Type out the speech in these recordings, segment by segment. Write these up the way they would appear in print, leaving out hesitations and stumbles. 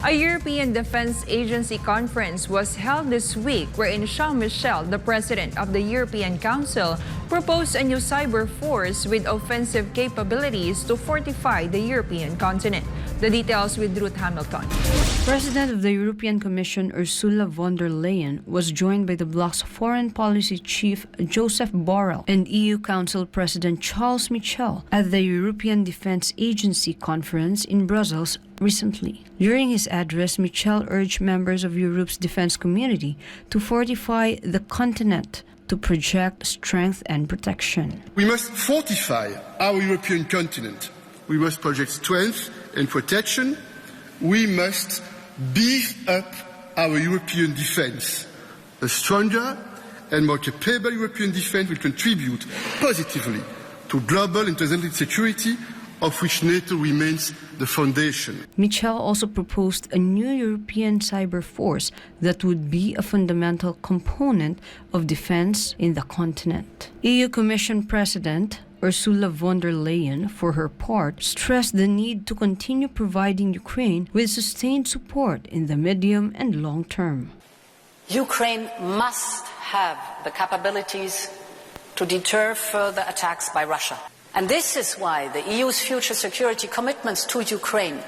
A European Defense Agency conference was held this week wherein Charles Michel, the president of the European Council, proposed a new cyber force with offensive capabilities to fortify the European continent. The details with Ruth Hamilton. President of the European Commission Ursula von der Leyen was joined by the bloc's foreign policy chief Joseph Borrell and EU Council President Charles Michel at the European Defense Agency conference in Brussels recently. During his address, Michel urged members of Europe's defense community to fortify the continent to project strength and protection. We must fortify our European continent. We must project strength and protection. We must beef up our European defense. A stronger and more capable European defense will contribute positively to global and transatlantic security, of which NATO remains the foundation. Michel also proposed a new European cyber force that would be a fundamental component of defense in the continent. EU Commission President Ursula von der Leyen, for her part, stressed the need to continue providing Ukraine with sustained support in the medium and long term. Ukraine must have the capabilities to deter further attacks by Russia. And this is why the EU's future security commitments to Ukraine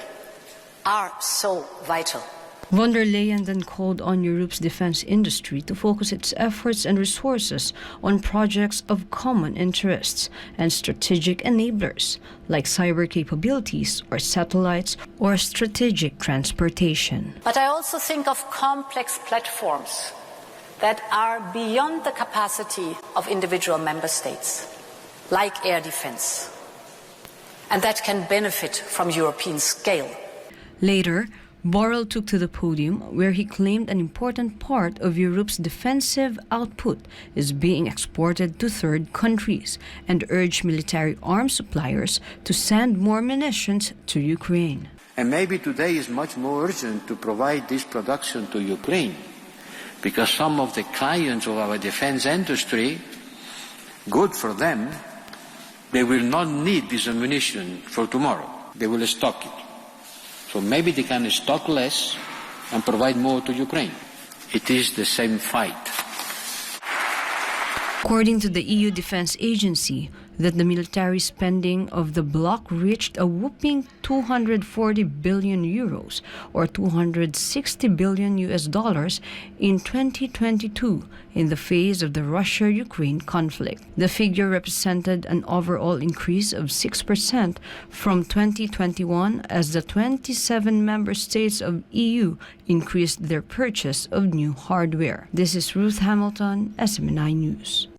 are so vital. Von der Leyen then called on Europe's defense industry to focus its efforts and resources on projects of common interests and strategic enablers, like cyber capabilities or satellites or strategic transportation. But I also think of complex platforms that are beyond the capacity of individual member states, like air defense, and that can benefit from European scale. Later, Borrell took to the podium where he claimed an important part of Europe's defensive output is being exported to third countries and urged military arms suppliers to send more munitions to Ukraine. And maybe today is much more urgent to provide this production to Ukraine, because some of the clients of our defense industry, good for them, they will not need this ammunition for tomorrow. They will stock it. So maybe they can stock less and provide more to Ukraine. It is the same fight. According to the EU Defense Agency, that the military spending of the bloc reached a whopping 240 billion euros or $260 billion in 2022 in the phase of the Russia-Ukraine conflict. The figure represented an overall increase of 6% from 2021 as the 27 member states of EU increased their purchase of new hardware. This is Ruth Hamilton, SMNI News.